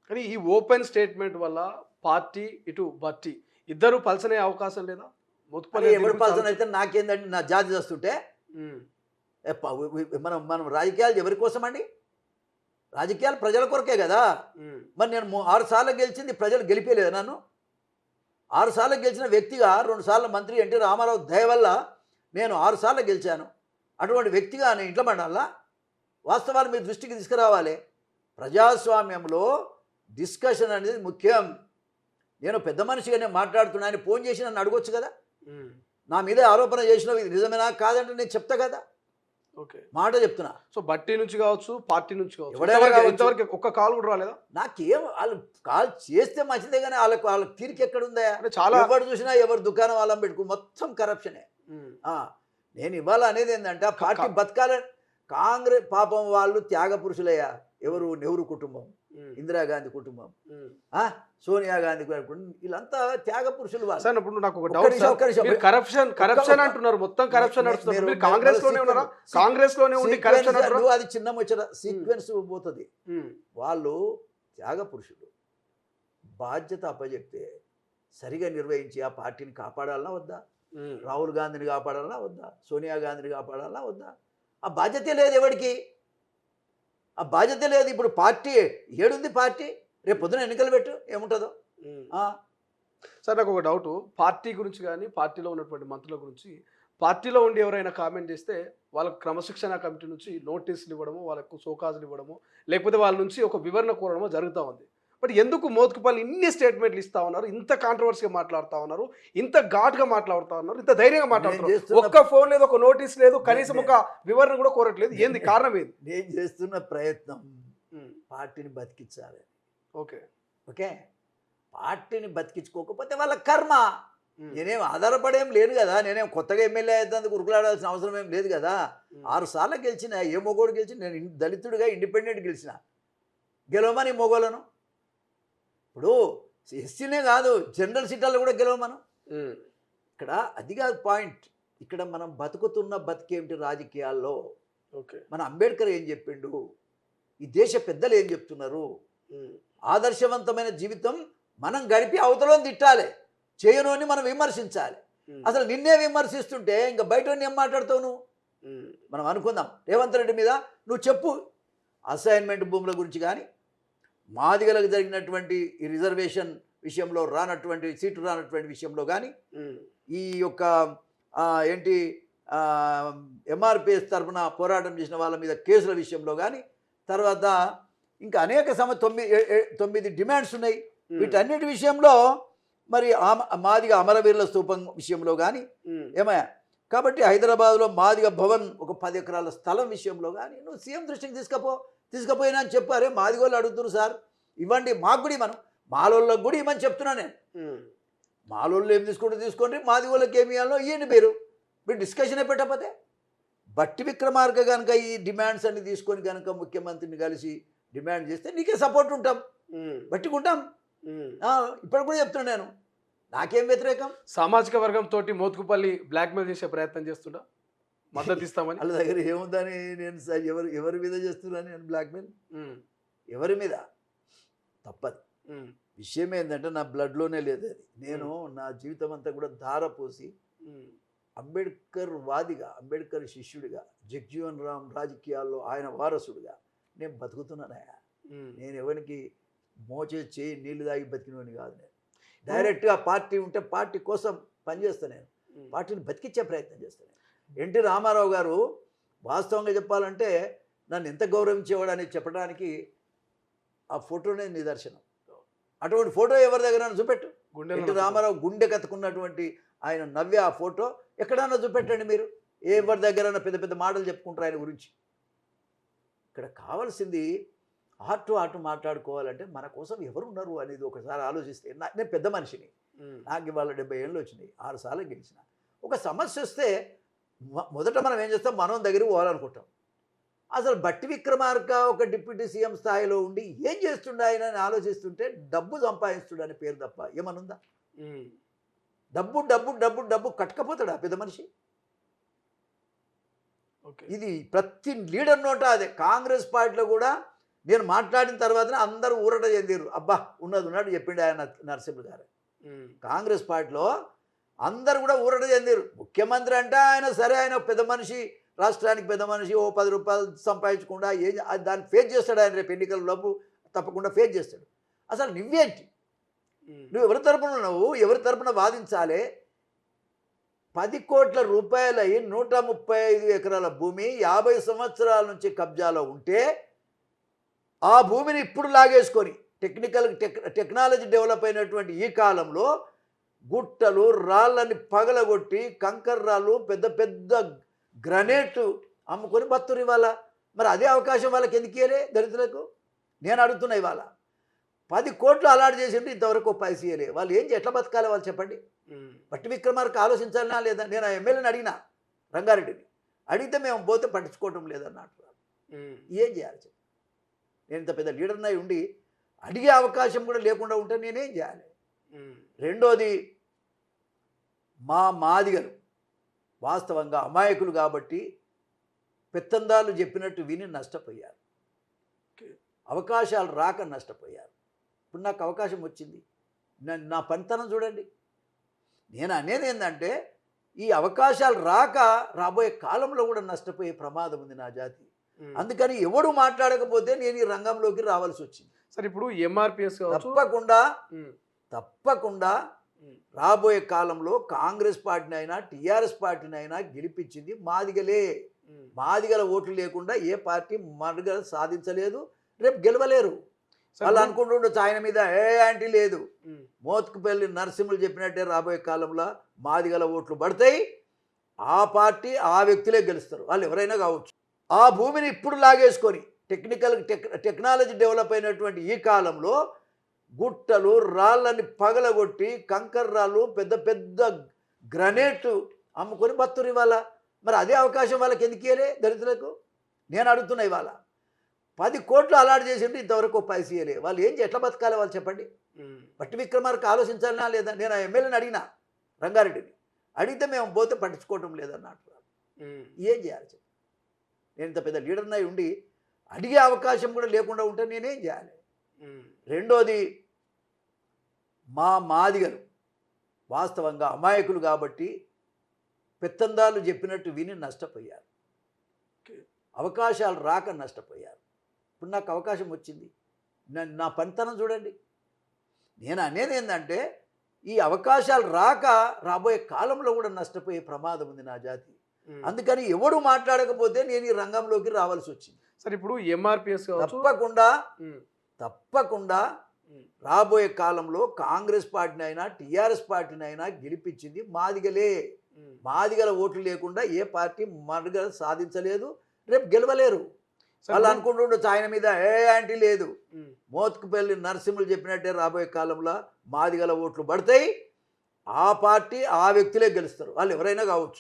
కానీ ఈ open statement వల్ల పార్టీ ఇటు బట్టి ఇద్దరు పల్సనే అవకాశం లేదా? అని ఎవరు గురించి పర్సన్ అయితే నాకేందండి, నా జాతి చేస్తుంటే ఉమ్, మనం మనం రాజకీయాలు ఎవరి కోసం అండి? రాజకీయాలు ప్రజల కొరకే కదా. ఉమ్, మరి నేను 6 సార్లు గెలిచింది ప్రజలు గెలిపేయలేదు నన్ను. 6 సార్లు గెలిచిన వ్యక్తిగా 2 సార్లు మంత్రి ఎన్టీ రామారావు దయ వల్ల నేను 6 సార్లు గెలిచాను. అటువంటి వ్యక్తిగా నేను ఇంట్లో పడాలా? వాస్తవాలు మీ దృష్టికి తీసుకురావాలి. ప్రజాస్వామ్యంలో డిస్కషన్ అనేది ముఖ్యం. నేను పెద్ద మనిషిగా నేను మాట్లాడుతున్నాను, ఫోన్ చేసి నన్ను అడగొచ్చు కదా. ఉమ్, నా మీద ఆరోపణ చేసినావు, ఇది నిజమేనా కాదంటే నేను చెప్తా కదా, ఓకే. మాట చెప్తున్నా. సో బట్టి నుంచి కావచ్చు, పార్టీ నుంచి కావచ్చు, ఎవడైనా కావచ్చు. ఇంతవరకు ఒక్క కాల్ కూడా రాలేదా? నాకేం వాళ్ళు కాల్ చేస్తే మంచిదే, కానీ వాళ్ళకి తీరిక ఎక్కడుందా? అంటే చాలా ఎవరు చూసినా ఎవరు దుకాణం వాళ్ళని పెట్టుకు మొత్తం కరప్షనే. ఉమ్, నేను ఇవాళ అనేది ఏంటంటే ఆ పార్టీ బతకాలని. కాంగ్రెస్ పాపం వాళ్ళు త్యాగ పురుషులయ్యా. ఎవరు? నెహ్రూ కుటుంబం, ఉమ్, ఇందిరాగాంధీ కుటుంబం, ఉమ్. సోనియా గాంధీ కుటుంబం, వీళ్ళంతా త్యాగ పురుషులు వాళ్ళు. సార్ ఇప్పుడు నాకు ఒక ఒక్క డౌట్ నిమిషం, సార్. ఒక్క నిమిషం. మీరు కరప్షన్ అంటున్నారు, మొత్తం కరప్షన్ నడుస్తున్నారు. మీరు కాంగ్రెస్ లోనే ఉన్నారా? కాంగ్రెస్ లోనే ఉండి కరప్షన్ అంటున్నారు. అది చిన్న ముచ్చట, సీక్వెన్స్ పోతుంది. ఉమ్, వాళ్ళు త్యాగ పురుషులు. బాధ్యత అప్పచెప్తే సరిగా నిర్వహించి ఆ పార్టీని కాపాడాలన్నా వద్దా? ఉమ్, రాహుల్ గాంధీని కాపాడాలన్నా వద్దా? సోనియా గాంధీని కాపాడాలన్నా వద్దా? ఆ బాధ్యతే లేదు ఎవరికి. ఆ బాధ్యత లేదు. ఇప్పుడు పార్టీ ఏడుంది? పార్టీ రేపు పొద్దున ఎన్నికలు పెట్టు, ఏముంటుందో. ఉమ్. ఆ, సార్ నాకు ఒక డౌట్, పార్టీ గురించి కానీ పార్టీలో ఉన్నటువంటి మంత్రుల గురించి పార్టీలో ఉండి ఎవరైనా కామెంట్ చేస్తే వాళ్ళకు క్రమశిక్షణ కమిటీ నుంచి నోటీసులు ఇవ్వడము, వాళ్ళకు సోకాజులు ఇవ్వడము, లేకపోతే వాళ్ళ నుంచి ఒక వివరణ కోరడము జరుగుతూ ఉంది. బట్ ఎందుకు మోత్కుపల్లి ఇన్ని స్టేట్మెంట్లు ఇస్తా ఉన్నారు, ఇంత కాంట్రవర్సీగా మాట్లాడుతూ ఉన్నారు, ఇంత ఘాటుగా మాట్లాడుతూ ఉన్నారు, ఇంత ధైర్యంగా మాట్లాడుతున్నారు? ఒక్క ఫోన్ లేదు, ఒక నోటీస్ లేదు, కనీసం ఒక వివరణ కూడా కోరట్లేదు. ఏంది కారణం? ఏంది? నేను చేస్తున్న ప్రయత్నం పార్టీని బతికించాలి. ఓకే, ఓకే, పార్టీని బతికించుకోకపోతే వాళ్ళ కర్మ. నేనేం ఆధారపడేం లేను కదా. నేనేం కొత్తగా ఎమ్మెల్యే అయినందుకు ఉరుకులాడాల్సిన అవసరం ఏం లేదు కదా. 6 సార్లు గెలిచిన, ఏ మొగోడు గెలిచిన? నేను దళితుడిగా ఇండిపెండెంట్ గెలిచిన. గెలవమని మొగోళ్ళను. ఇప్పుడు ఎస్సీనే కాదు, జనరల్ సీట్లలో కూడా గెలవమను. ఇక్కడ అది కాదు పాయింట్. ఇక్కడ మనం బతుకుతున్న బతికేమిటి రాజకీయాల్లో? ఓకే, మన అంబేద్కర్ ఏం చెప్పిండు, ఈ దేశ పెద్దలు ఏం చెప్తున్నారు? ఆదర్శవంతమైన జీవితం మనం గడిపి అవతలని తిట్టాలి, చేయనోని మనం విమర్శించాలి. అసలు నిన్నే విమర్శిస్తుంటే ఇంకా బయట ఏం మాట్లాడతావు నువ్వు? మనం అనుకుందాం రేవంత్ రెడ్డి మీద నువ్వు చెప్పు. అసైన్మెంట్ భూముల గురించి కానీ, మాదిగలకు జరిగినటువంటి ఈ రిజర్వేషన్ విషయంలో రానటువంటి సీటు రానటువంటి విషయంలో కానీ, ఈ యొక్క ఏంటి ఎంఆర్పిఎస్ తరఫున పోరాటం చేసిన వాళ్ళ మీద కేసుల విషయంలో కానీ, తర్వాత ఇంకా అనేక 9 డిమాండ్స్ ఉన్నాయి. వీటన్నిటి విషయంలో మరి మాదిగ అమరవీరుల స్తూపం విషయంలో కానీ ఏమయ్యా. కాబట్టి హైదరాబాద్లో మాదిగ భవన్ ఒక 10 ఎకరాల స్థలం విషయంలో కానీ నువ్వు సీఎం దృష్టికి తీసుకుపోయినా అని చెప్పారే. మాదిగోళ్ళు అడుగుతున్నారు, సార్ ఇవ్వండి, మాకు కూడా ఇవ్వను, మాలోళ్ళకి కూడా ఇవ్వమని చెప్తున్నా నేను. మాలోళ్ళు ఏం తీసుకోండి, మాదిగోళ్ళకి ఏమి ఇవ్వాలో ఇవ్వండి. మీరు డిస్కషనే పెట్టకపోతే. బట్టి విక్రమార్క కనుక ఈ డిమాండ్స్ అన్ని తీసుకొని కనుక ముఖ్యమంత్రిని కలిసి డిమాండ్ చేస్తే నీకే సపోర్ట్ ఉంటాం, బట్టికుంటాం. ఇప్పుడు కూడా చెప్తున్నా నేను, నాకేం వ్యతిరేకం. సామాజిక వర్గం తోటి మోత్కుపల్లి బ్లాక్మెయిల్ చేసే ప్రయత్నం చేస్తుంటా, మద్దతు ఇస్తామని. వాళ్ళ దగ్గర ఏముందని నేను ఎవరి మీద చేస్తున్నా నేను బ్లాక్మెయిల్? ఎవరి మీద? తప్పదు. విషయం ఏంటంటే నా బ్లడ్లోనే లేదు అది. నేను నా జీవితం అంతా కూడా ధారపోసి అంబేద్కర్ వాదిగా, అంబేద్కర్ శిష్యుడిగా, జగ్జీవన్ రామ్ రాజకీయాల్లో ఆయన వారసుడిగా నేను బతుకుతున్నానయా. నేను ఎవరికి చేయి నీళ్లు తాగి బతికినవని కాదు. నేను డైరెక్ట్గా పార్టీ ఉంటే పార్టీ కోసం పనిచేస్తాను. నేను పార్టీని బతికించే ప్రయత్నం చేస్తాను. ఎన్టీ రామారావు గారు వాస్తవంగా చెప్పాలంటే నన్ను ఎంత గౌరవించేవాడు అని చెప్పడానికి ఆ ఫోటోనే నిదర్శనం. అటువంటి ఫోటో ఎవరి దగ్గర చూపెట్టు. ఎన్టీ రామారావు గుండె కత్తుకున్నటువంటి ఆయన నవ్వే ఆ ఫోటో ఎక్కడన్నా చూపెట్టండి మీరు. ఎవరి దగ్గర పెద్ద పెద్ద మాటలు చెప్పుకుంటారు ఆయన గురించి. ఇక్కడ కావాల్సింది హార్ట్ టు హార్ట్ మాట్లాడుకోవాలంటే మన కోసం ఎవరున్నారు అనేది ఒకసారి ఆలోచిస్తే. నేను పెద్ద మనిషిని, నాకు ఇవాళ 70 ఏళ్ళు వచ్చినాయి, 6 సార్లు గెలిచిన. ఒక సమస్య వస్తే మొదట మనం ఏం చేస్తాం, మనం దగ్గరికి పోవాలనుకుంటాం. అసలు బట్టి విక్రమార్క ఒక డిప్యూటీ సీఎం స్థాయిలో ఉండి ఏం చేస్తుండే ఆయన అని ఆలోచిస్తుంటే డబ్బు సంపాదిస్తుడు అనే పేరు తప్ప ఏమనుందా? డబ్బు డబ్బు డబ్బు డబ్బు కట్టకపోతాడు ఆ పెద్ద మనిషి. ఇది ప్రతి లీడర్ నోట అదే. కాంగ్రెస్ పార్టీలో కూడా నేను మాట్లాడిన తర్వాతనే అందరూ ఊరట చెందిర్రు. అబ్బా ఉన్నది చెప్పిండు ఆయన నరసింహ గారు. కాంగ్రెస్ పార్టీలో అందరూ కూడా ఊరట చెందిర్రు. ముఖ్యమంత్రి అంటే ఆయన సరే, ఆయన పెద్ద మనిషి, రాష్ట్రానికి పెద్ద మనిషి, ఓ 10 రూపాయలు సంపాదించకుండా దాన్ని ఫేస్ చేస్తాడు ఆయన. రేపు ఎన్నికల లోపు తప్పకుండా ఫేస్ చేస్తాడు. అసలు నువ్వేంటి? నువ్వు ఎవరి తరపున ఉన్నావు? ఎవరి తరపున వాదించాలి? 10 కోట్ల రూపాయలు 135 ఎకరాల భూమి 50 సంవత్సరాల నుంచి కబ్జాలో ఉంటే ఆ భూమిని ఇప్పుడు లాగేసుకొని టెక్నాలజీ డెవలప్ అయినటువంటి ఈ కాలంలో గుట్టలు రాళ్ళని పగలగొట్టి కంకర రాళ్ళు పెద్ద పెద్ద గ్రనేట్ అమ్ముకొని బతురు ఇవాళ. మరి అదే అవకాశం వాళ్ళకి ఎందుకు ఇయ్యలే దళితులకు? నేను అడుగుతున్నా. ఇవాళ 10 కోట్లు అలాట్ చేసిండు, ఇంతవరకు పైసలు ఇయ్యలే. వాళ్ళు ఎట్లా బతకాలి వాళ్ళు చెప్పండి? బట్టి విక్రమార్క ఆలోచించాలనా లేదా? నేను ఆ ఎమ్మెల్యేని అడిగినా, రంగారెడ్డిని అడిగితే మేము పోతే పట్టించుకోవటం లేదన్నట్టు. ఏం చేయాలి చెప్పి? నేను ఇంత పెద్ద లీడర్నై ఉండి అడిగే అవకాశం కూడా లేకుండా ఉంటే నేనేం చేయాలి? రెండోది, మా మాదిగలు వాస్తవంగా అమాయకులు కాబట్టి పెత్తందాలు చెప్పినట్టు విని నష్టపోయారు. అవకాశాలు రాక నష్టపోయారు. ఇప్పుడు నాకు అవకాశం వచ్చింది, నా పనితనం చూడండి. నేను అనేది ఏంటంటే, ఈ అవకాశాలు రాక రాబోయే కాలంలో కూడా నష్టపోయే ప్రమాదం ఉంది నా జాతి. అందుకని ఎవడు మాట్లాడకపోతే నేను ఈ రంగంలోకి రావాల్సి వచ్చింది. సరే, ఇప్పుడు ఎంఆర్పిఎస్ తప్పకుండా రాబోయే కాలంలో కాంగ్రెస్ పార్టీని అయినా టీఆర్ఎస్ పార్టీని అయినా గెలిపించింది మాదిగలే. మాదిగల ఓట్లు లేకుండా ఏ పార్టీ మనుగడ సాధించలేదు, రేపు గెలవలేరు. వాళ్ళు అనుకుంటుండొచ్చు ఆయన మీద ఏ యాంటీ లేదు. మోత్కుపల్లి నరసింహులు చెప్పినట్టే రాబోయే కాలంలో మాదిగల ఓట్లు పడతాయి, ఆ పార్టీ ఆ వ్యక్తులే గెలుస్తారు, వాళ్ళు ఎవరైనా కావచ్చు. ఆ భూమిని ఇప్పుడు లాగేసుకొని టెక్నాలజీ డెవలప్ అయినటువంటి ఈ కాలంలో గుట్టలు రాళ్ళని పగలగొట్టి కంకర రాళ్ళు పెద్ద పెద్ద గ్రనేట్ అమ్ముకొని బతురు ఇవాళ. మరి అదే అవకాశం వాళ్ళకి ఎందుకు ఇయ్యలే దళితులకు? నేను అడుగుతున్నా. ఇవాళ 10 కోట్లు అలాట్ చేసిండు, ఇంతవరకు పైసలు ఇయ్యలే. వాళ్ళు ఎట్లా బతకాలి వాళ్ళు చెప్పండి? బట్టి విక్రమార్క ఆలోచించాలనా లేదా? నేను ఆ ఎమ్మెల్యేని అడిగినా, రంగారెడ్డిని అడిగితే మేము పోతే పట్టించుకోవటం లేదన్నట్టు. ఏం చేయాలి చెప్పి? నేను ఇంత పెద్ద లీడర్నై ఉండి అడిగే అవకాశం కూడా లేకుండా ఉంటే నేనేం చేయాలి? రెండోది, మా మాదిగలు వాస్తవంగా అమాయకులు కాబట్టి పెత్తందాలు చెప్పినట్టు విని నష్టపోయారు. అవకాశాలు రాక నష్టపోయారు. ఇప్పుడు నాకు అవకాశం వచ్చింది, నా పనితనం చూడండి. నేను అనేది ఏంటంటే, ఈ అవకాశాలు రాక రాబోయే కాలంలో కూడా నష్టపోయే ప్రమాదం ఉంది నా జాతి. అందుకని ఎవడు మాట్లాడకపోతే నేను ఈ రంగంలోకి రావాల్సి వచ్చింది. సరే, ఇప్పుడు ఎంఆర్పిఎస్ తప్పకుండా రాబోయే కాలంలో కాంగ్రెస్ పార్టీని అయినా టీఆర్ఎస్ పార్టీని అయినా గెలిపించింది మాదిగలే. మాదిగల ఓట్లు లేకుండా ఏ పార్టీ మనుగడ సాధించలేదు, రేపు గెలవలేరు. వాళ్ళు అనుకుంటుండొచ్చు ఆయన మీద ఏ యాంటీ లేదు. మోత్కుపల్లి నరసింహులు చెప్పినట్టే రాబోయే కాలంలో మాదిగల ఓట్లు పడతాయి, ఆ పార్టీ ఆ వ్యక్తులే గెలుస్తారు, వాళ్ళు ఎవరైనా కావచ్చు.